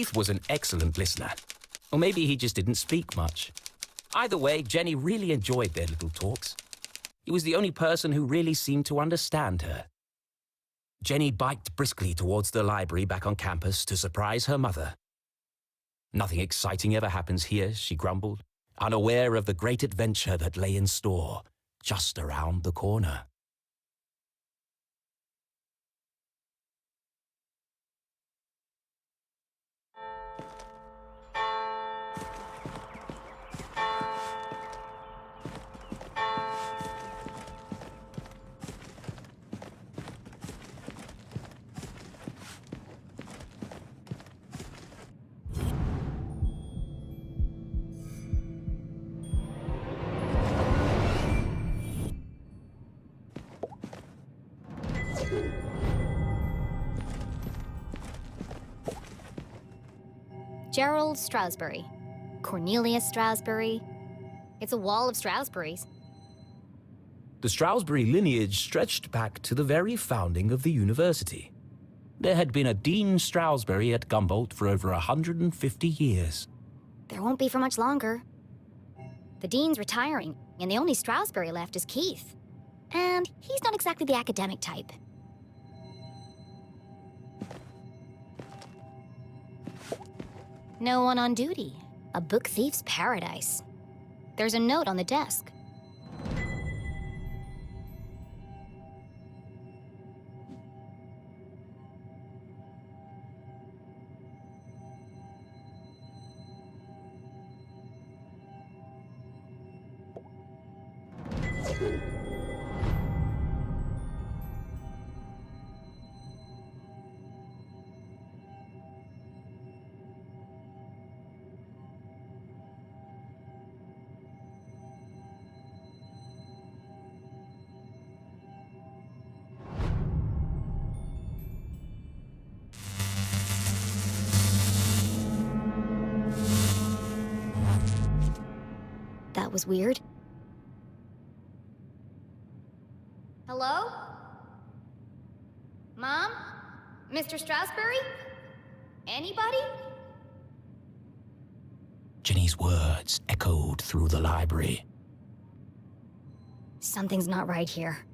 Keith was an excellent listener. Or maybe he just didn't speak much. Either way, Jenny really enjoyed their little talks. He was the only person who really seemed to understand her. Jenny biked briskly towards the library back on campus to surprise her mother. Nothing exciting ever happens here, she grumbled, unaware of the great adventure that lay in store just around the corner. Gerald Strasberry. Cornelius Strasberry. It's a wall of Strasberries. The Strasberry lineage stretched back to the very founding of the university. There had been a Dean Strasberry at Gumboldt for over 150 years. There won't be for much longer. The dean's retiring, and the only Strasberry left is Keith. And he's not exactly the academic type. No one on duty. A book thief's paradise. There's a note on the desk. That was weird. Hello? Mom? Mr. Strasberry? Anybody? Jenny's words echoed through the library. Something's not right here.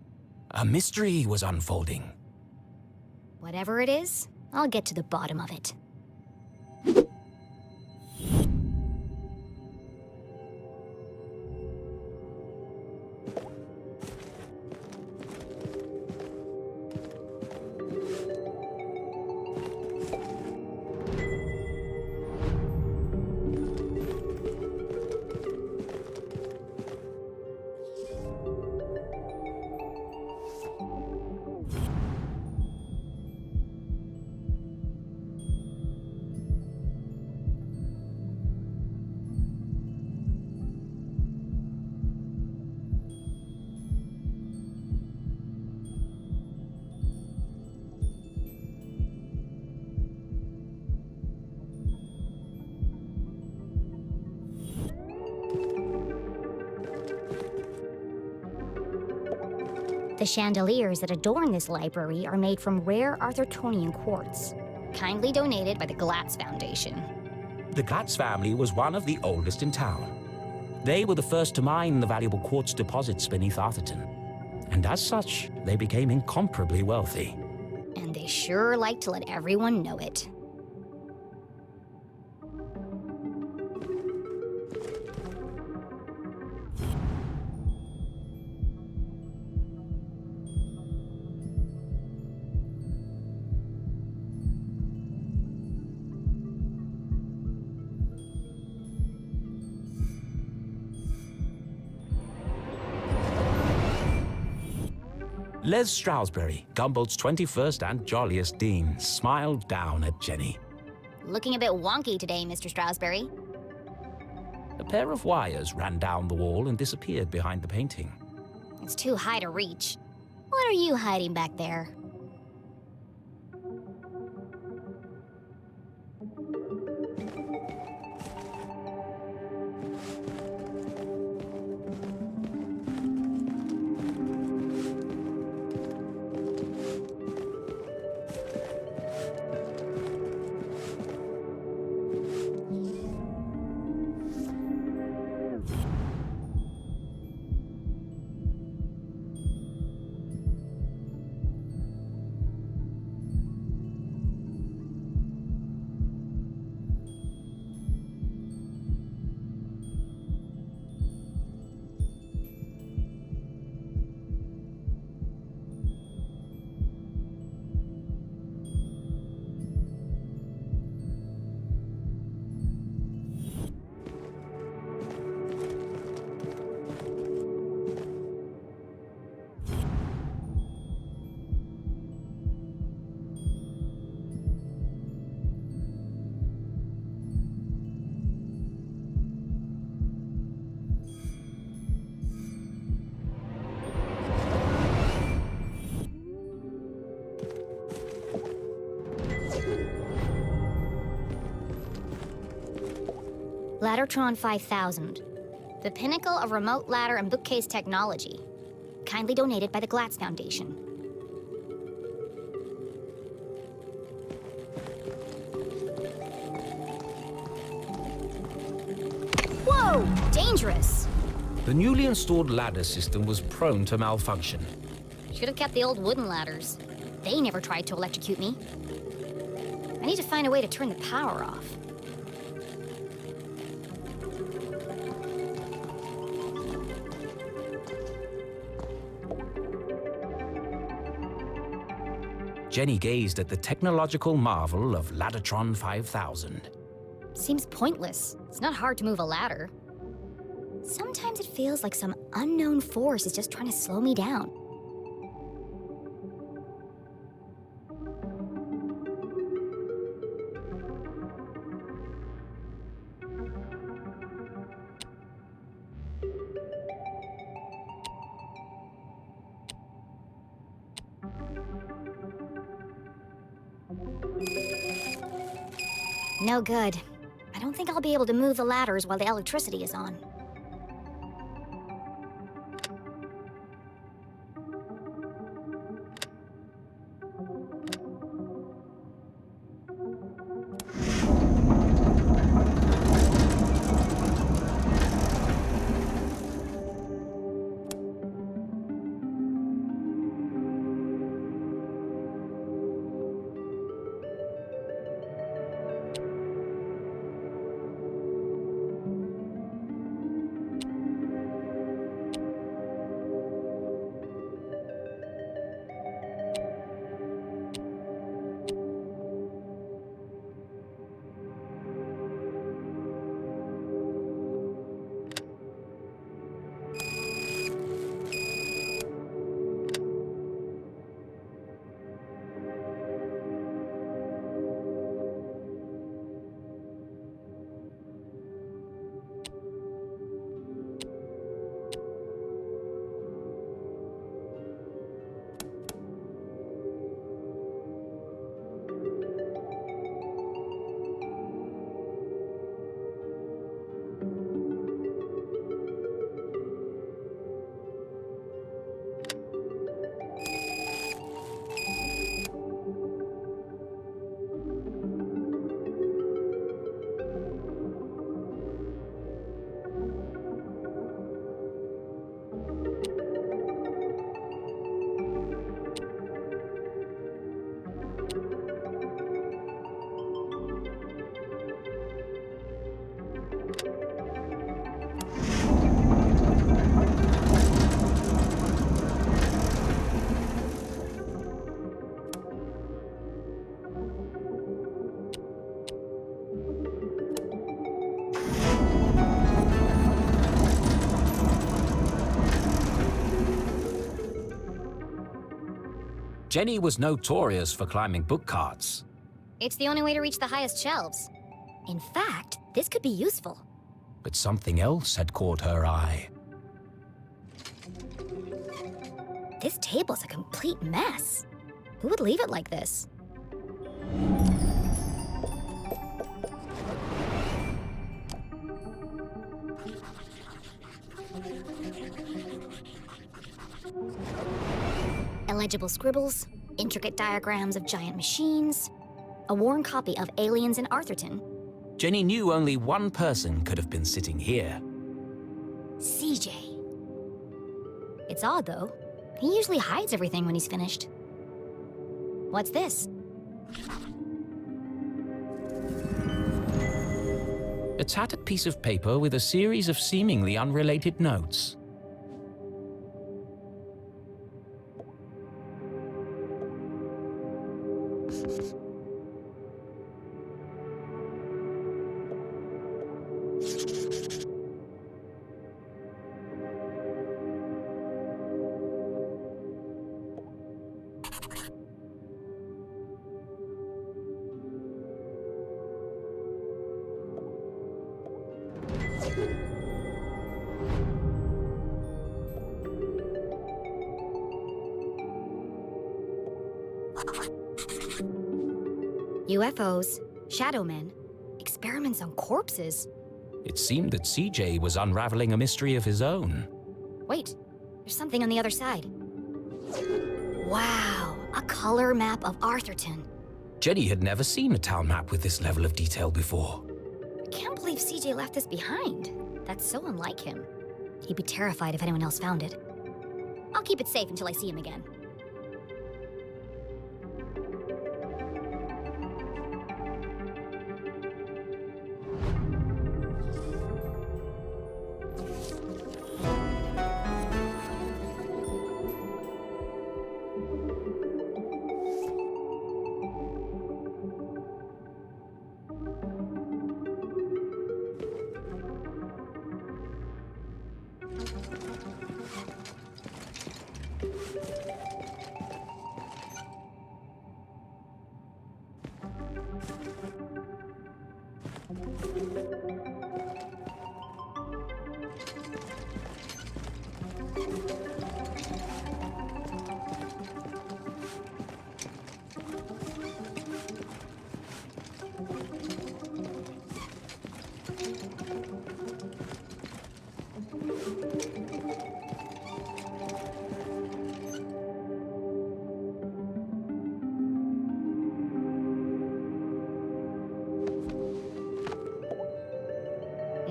A mystery was unfolding. Whatever it is, I'll get to the bottom of it. The chandeliers that adorn this library are made from rare Arthurtonian quartz, kindly donated by the Glatz Foundation. The Glatz family was one of the oldest in town. They were the first to mine the valuable quartz deposits beneath Arthurton. And as such, they became incomparably wealthy. And they sure like to let everyone know it. Les Strasberry, Gumboldt's 21st and jolliest dean, smiled down at Jenny. Looking a bit wonky today, Mr. Strasberry. A pair of wires ran down the wall and disappeared behind the painting. It's too high to reach. What are you hiding back there? Laddertron 5000. The pinnacle of remote ladder and bookcase technology. Kindly donated by the Glatz Foundation. Whoa! Dangerous! The newly installed ladder system was prone to malfunction. Should have kept the old wooden ladders. They never tried to electrocute me. I need to find a way to turn the power off. Jenny gazed at the technological marvel of Laddertron 5000. Seems pointless. It's not hard to move a ladder. Sometimes it feels like some unknown force is just trying to slow me down. No good. I don't think I'll be able to move the ladders while the electricity is on. Jenny was notorious for climbing book carts. It's the only way to reach the highest shelves. In fact, this could be useful. But something else had caught her eye. This table's a complete mess. Who would leave it like this? Illegible scribbles, intricate diagrams of giant machines, a worn copy of Aliens in Arthurton. Jenny knew only one person could have been sitting here. CJ. It's odd, though. He usually hides everything when he's finished. What's this? A tattered piece of paper with a series of seemingly unrelated notes. UFOs, shadow men, experiments on corpses. It seemed that CJ was unraveling a mystery of his own. Wait, there's something on the other side. Wow, a color map of Arthurton. Jenny had never seen a town map with this level of detail before. I can't believe CJ left this behind. That's so unlike him. He'd be terrified if anyone else found it. I'll keep it safe until I see him again.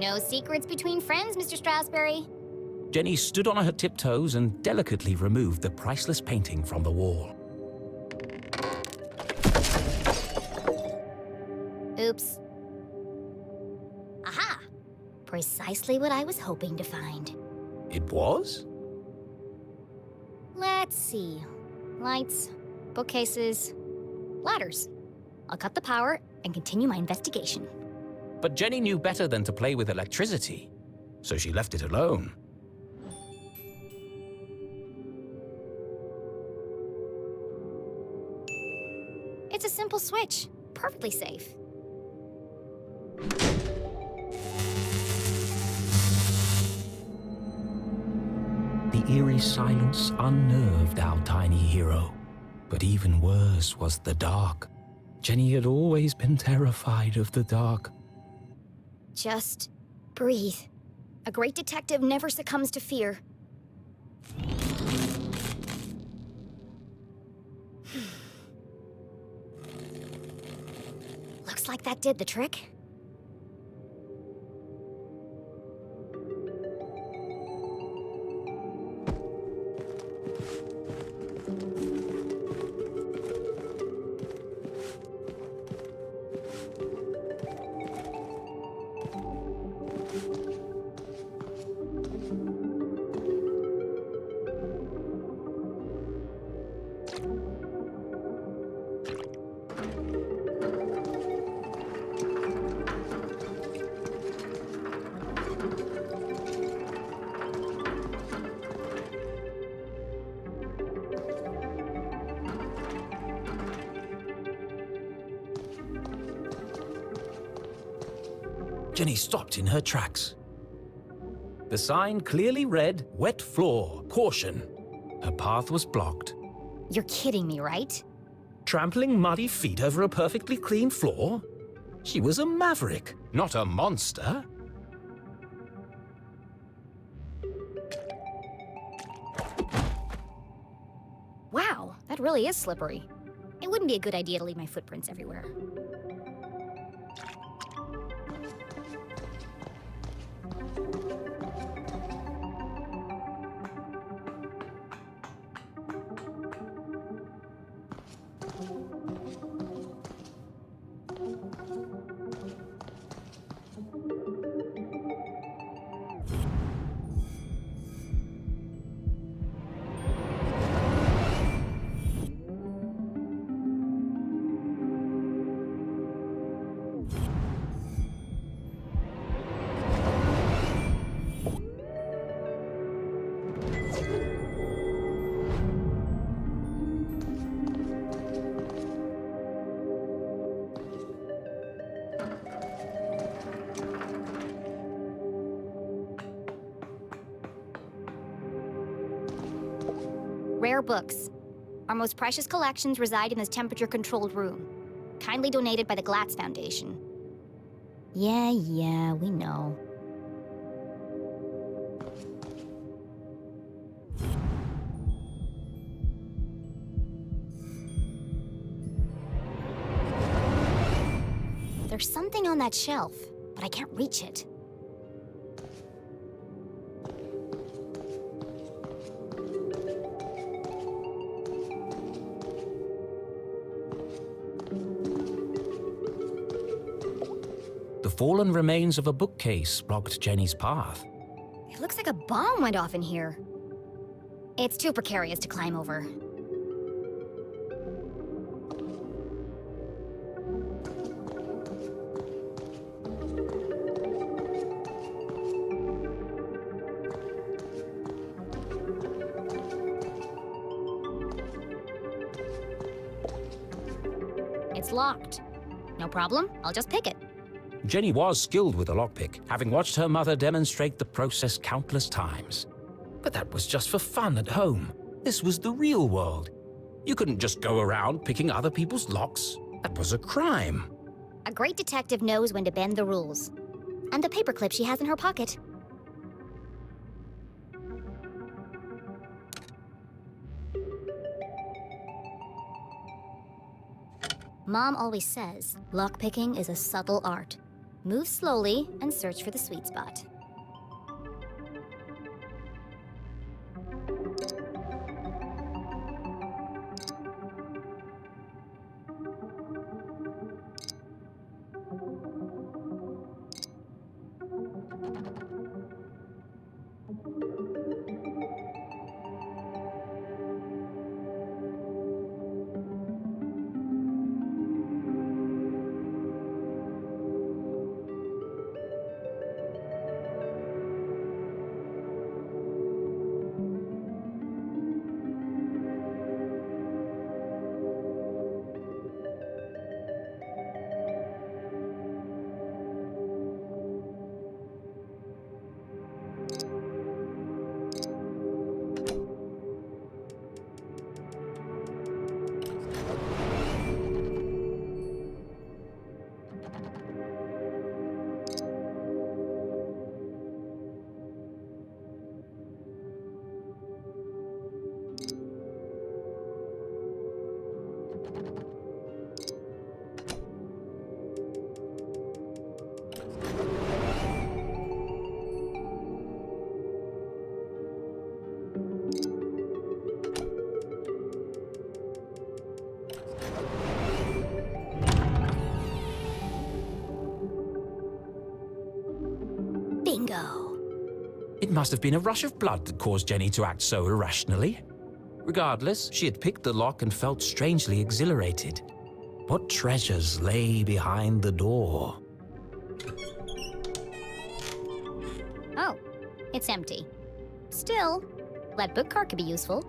No secrets between friends, Mr. Strasberry. Jenny stood on her tiptoes and delicately removed the priceless painting from the wall. Oops. Aha! Precisely what I was hoping to find. It was? Let's see. Lights, bookcases, ladders. I'll cut the power and continue my investigation. But Jenny knew better than to play with electricity, so she left it alone. It's a simple switch. Perfectly safe. The eerie silence unnerved our tiny hero. But even worse was the dark. Jenny had always been terrified of the dark. Just breathe. A great detective never succumbs to fear. Looks like that did the trick. Jenny stopped in her tracks. The sign clearly read, "Wet floor, caution." Her path was blocked. You're kidding me, right? Trampling muddy feet over a perfectly clean floor? She was a maverick, not a monster. Wow, that really is slippery. It wouldn't be a good idea to leave my footprints everywhere. Rare books. Our most precious collections reside in this temperature-controlled room, kindly donated by the Glatz Foundation. Yeah, we know. There's something on that shelf, but I can't reach it. The fallen remains of a bookcase blocked Jenny's path. It looks like a bomb went off in here. It's too precarious to climb over. It's locked. No problem, I'll just pick it. Jenny was skilled with a lockpick, having watched her mother demonstrate the process countless times. But that was just for fun at home. This was the real world. You couldn't just go around picking other people's locks. That was a crime. A great detective knows when to bend the rules. And the paperclip she has in her pocket. Mom always says, lockpicking is a subtle art. Move slowly and search for the sweet spot. Bingo! It must have been a rush of blood that caused Jenny to act so irrationally. Regardless, she had picked the lock and felt strangely exhilarated. What treasures lay behind the door? Oh, it's empty. Still, that book cart could be useful.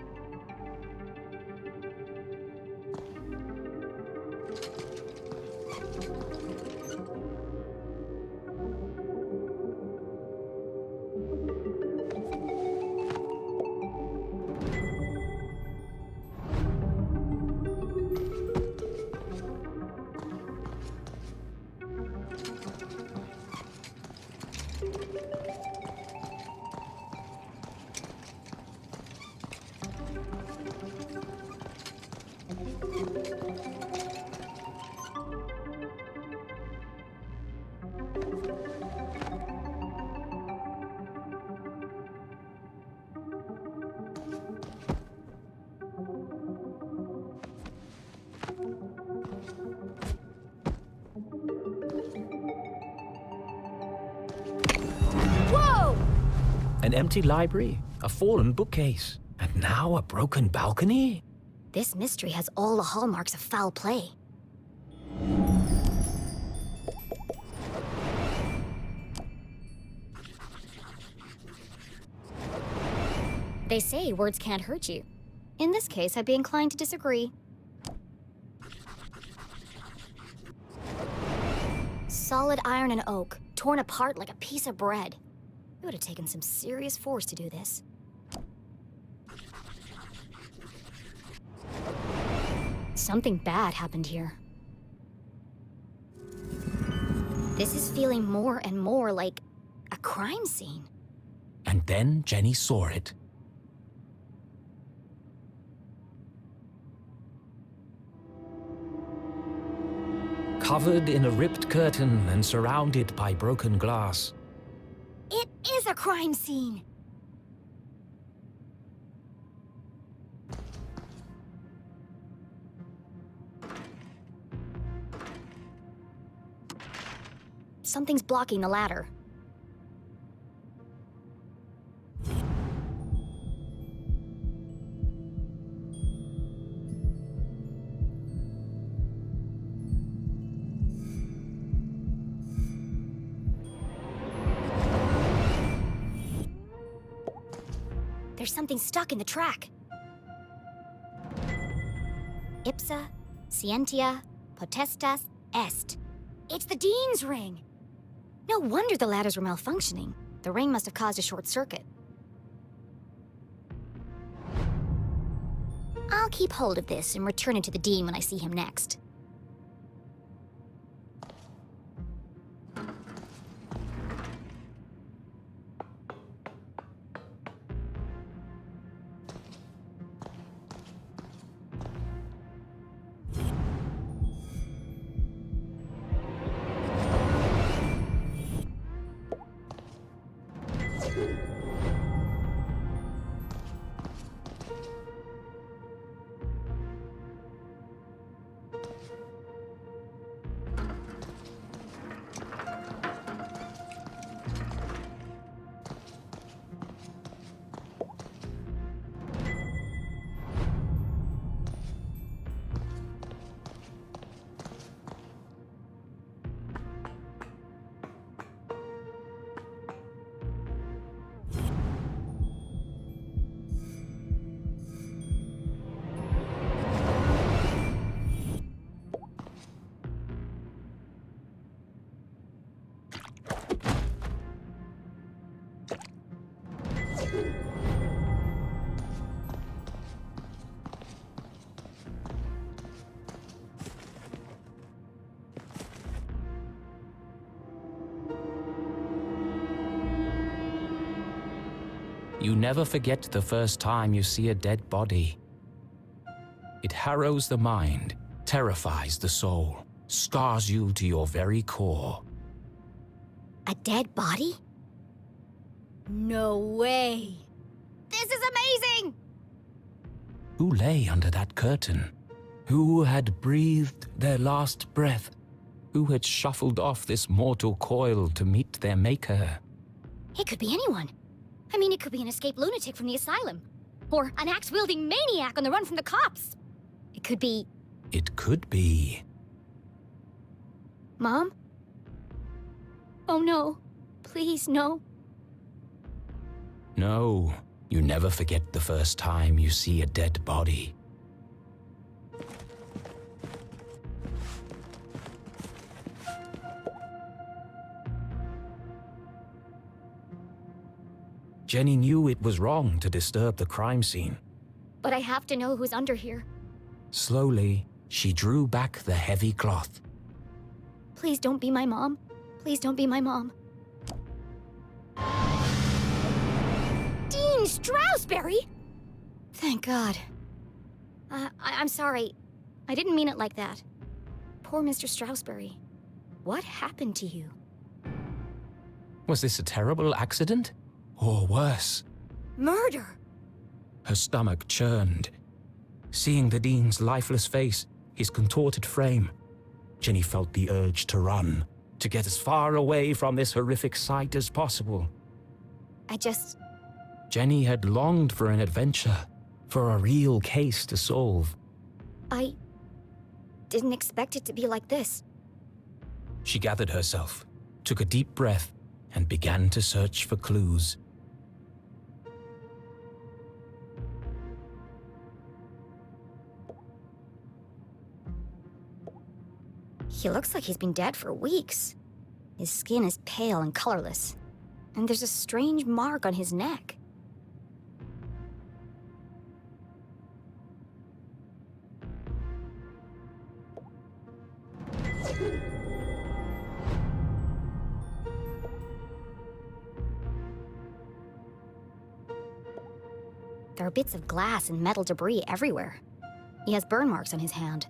An empty library, a fallen bookcase, and now a broken balcony? This mystery has all the hallmarks of foul play. They say words can't hurt you. In this case, I'd be inclined to disagree. Solid iron and oak, torn apart like a piece of bread. It would have taken some serious force to do this. Something bad happened here. This is feeling more and more like a crime scene. And then Jenny saw it. Covered in a ripped curtain and surrounded by broken glass. It is a crime scene! Something's blocking the ladder. There's something stuck in the track. Ipsa, scientia, potestas, est. It's the Dean's ring! No wonder the ladders were malfunctioning. The ring must have caused a short circuit. I'll keep hold of this and return it to the Dean when I see him next. You never forget the first time you see a dead body. It harrows the mind, terrifies the soul, scars you to your very core. A dead body? No way! This is amazing! Who lay under that curtain? Who had breathed their last breath? Who had shuffled off this mortal coil to meet their maker? It could be anyone. I mean, it could be an escaped lunatic from the asylum. Or an axe-wielding maniac on the run from the cops. It could be... It could be... Mom? Oh no. Please, no. No, you never forget the first time you see a dead body. Jenny knew it was wrong to disturb the crime scene. But I have to know who's under here. Slowly, she drew back the heavy cloth. Please don't be my mom. Please don't be my mom. Dean Stroudsbury? Thank God. I'm sorry. I didn't mean it like that. Poor Mr. Stroudsbury. What happened to you? Was this a terrible accident? Or worse? Murder! Her stomach churned. Seeing the Dean's lifeless face, his contorted frame, Jenny felt the urge to run, to get as far away from this horrific sight as possible. Jenny had longed for an adventure, for a real case to solve. I didn't expect it to be like this. She gathered herself, took a deep breath, and began to search for clues. He looks like he's been dead for weeks. His skin is pale and colorless, and there's a strange mark on his neck. There are bits of glass and metal debris everywhere. He has burn marks on his hand.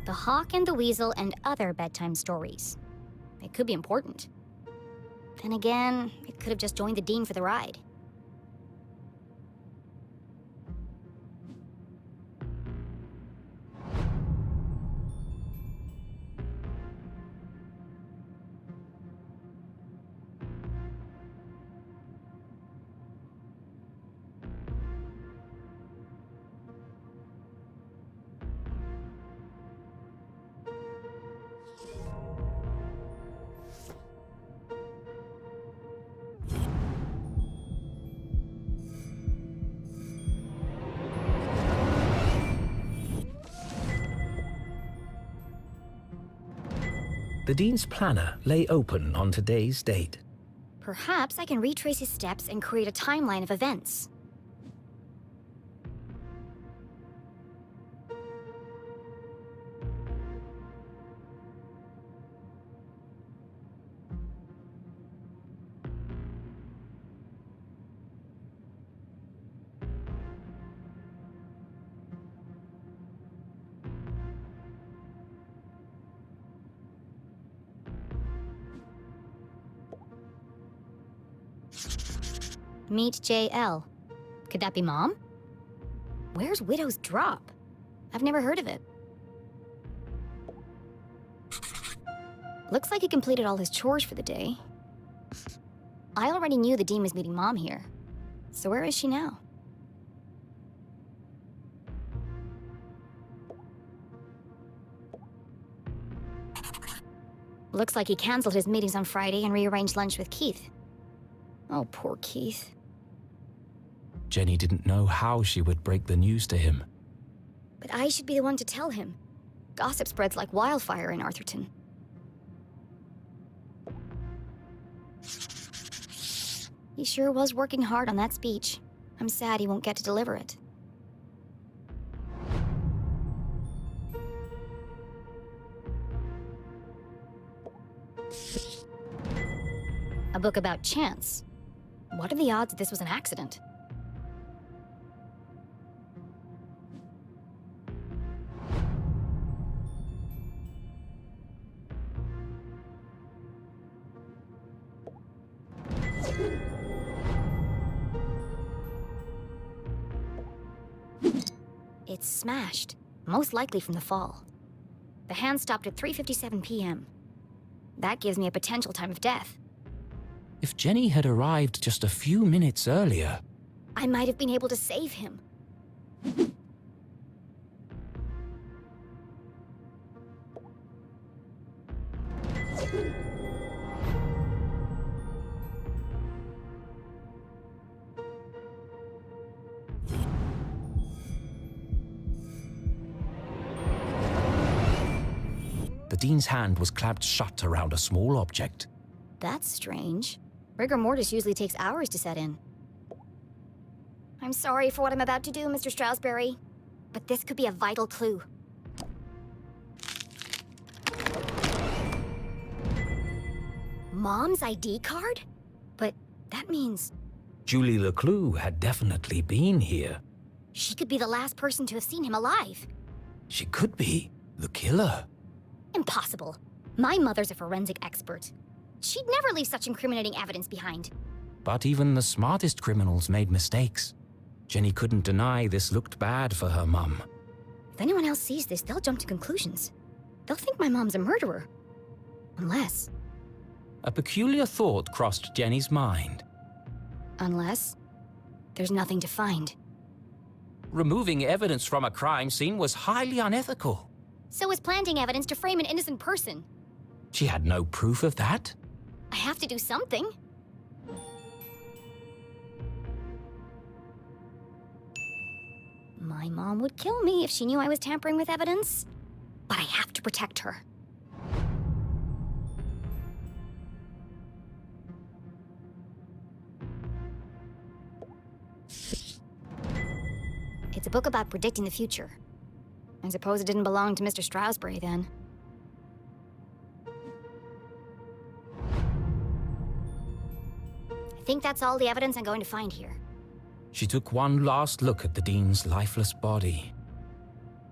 The Hawk and the Weasel and other bedtime stories. It could be important. Then again, it could have just joined the Dean for the ride. The Dean's planner lay open on today's date. Perhaps I can retrace his steps and create a timeline of events. Meet JL. Could that be Mom? Where's Widow's Drop? I've never heard of it. Looks like he completed all his chores for the day. I already knew the Dean was meeting Mom here. So where is she now? Looks like he canceled his meetings on Friday and rearranged lunch with Keith. Oh, poor Keith. Jenny didn't know how she would break the news to him. But I should be the one to tell him. Gossip spreads like wildfire in Arthurton. He sure was working hard on that speech. I'm sad he won't get to deliver it. A book about chance. What are the odds this was an accident? It's smashed, most likely from the fall. The hand stopped at 3:57 p.m. That gives me a potential time of death. If Jenny had arrived just a few minutes earlier... I might have been able to save him. The Dean's hand was clamped shut around a small object. That's strange. Rigor mortis usually takes hours to set in. I'm sorry for what I'm about to do, Mr. Strasberry, but this could be a vital clue. Mom's ID card? But that means... Julie Leclue had definitely been here. she could be the last person to have seen him alive. She could be the killer. Impossible. My mother's a forensic expert. She'd never leave such incriminating evidence behind. But even the smartest criminals made mistakes. Jenny couldn't deny this looked bad for her mum. If anyone else sees this, they'll jump to conclusions. They'll think my mom's a murderer. Unless... A peculiar thought crossed Jenny's mind. Unless... there's nothing to find. Removing evidence from a crime scene was highly unethical. So is planting evidence to frame an innocent person. She had no proof of that. I have to do something. My mom would kill me if she knew I was tampering with evidence. But I have to protect her. It's a book about predicting the future. I suppose it didn't belong to Mr. Strasberry then. I think that's all the evidence I'm going to find here. She took one last look at the Dean's lifeless body.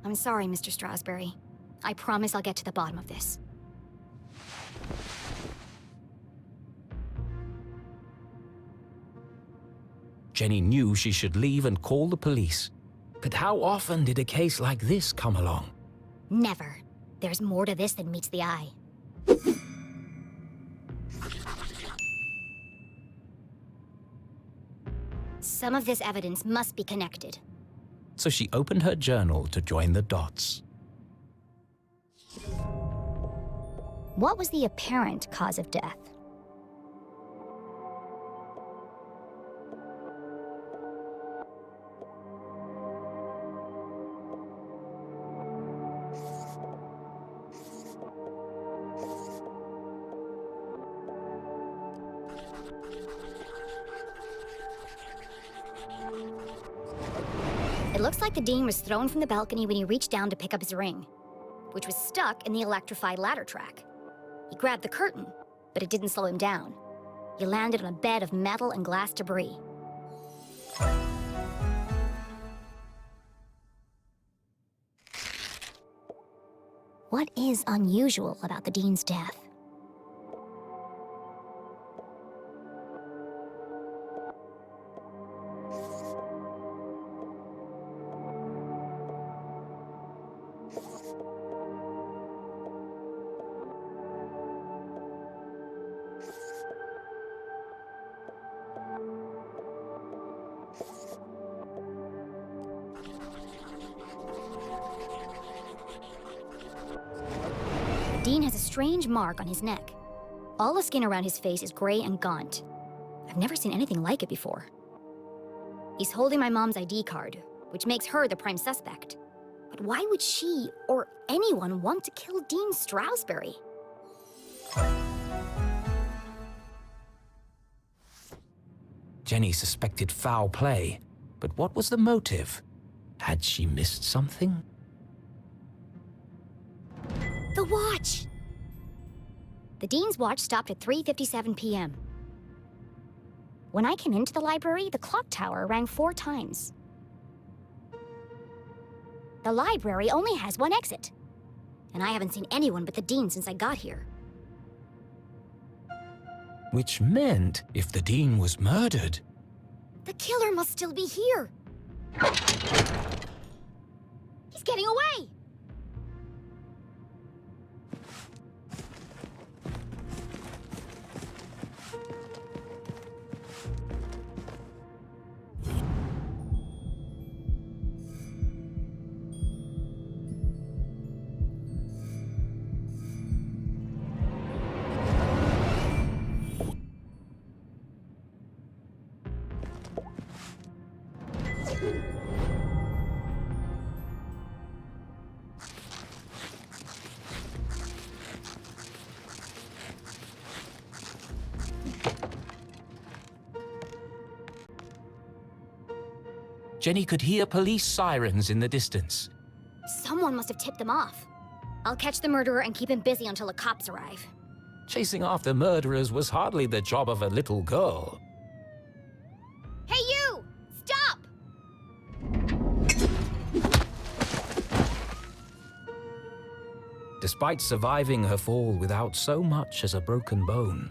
I'm sorry, Mr. Strasberry. I promise I'll get to the bottom of this. Jenny knew she should leave and call the police. But how often did a case like this come along? Never. There's more to this than meets the eye. Some of this evidence must be connected. So she opened her journal to join the dots. What was the apparent cause of death? It looks like the Dean was thrown from the balcony when he reached down to pick up his ring, which was stuck in the electrified ladder track. He grabbed the curtain, but it didn't slow him down. He landed on a bed of metal and glass debris. What is unusual about the Dean's death? Dean has a strange mark on his neck. All the skin around his face is gray and gaunt. I've never seen anything like it before. He's holding my mom's ID card, which makes her the prime suspect. But why would she, or anyone, want to kill Dean Strasberry? Jenny suspected foul play, but what was the motive? Had she missed something? The watch! The Dean's watch stopped at 3:57 p.m. When I came into the library, the clock tower rang 4 times. The library only has one exit, and I haven't seen anyone but the Dean since I got here. Which meant, if the Dean was murdered... The killer must still be here! He's getting away! Jenny could hear police sirens in the distance. Someone must have tipped them off. I'll catch the murderer and keep him busy until the cops arrive. Chasing after murderers was hardly the job of a little girl. Hey, you! Stop! Despite surviving her fall without so much as a broken bone,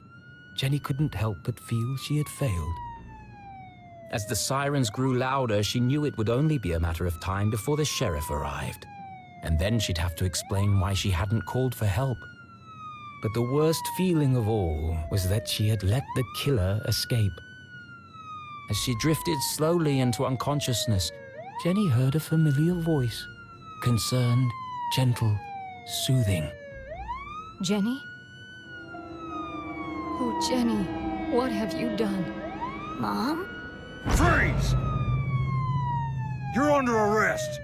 Jenny couldn't help but feel she had failed. As the sirens grew louder, she knew it would only be a matter of time before the sheriff arrived. And then she'd have to explain why she hadn't called for help. But the worst feeling of all was that she had let the killer escape. As she drifted slowly into unconsciousness, Jenny heard a familiar voice. Concerned, gentle, soothing. Jenny? Oh, Jenny, what have you done? Mom? Freeze! You're under arrest!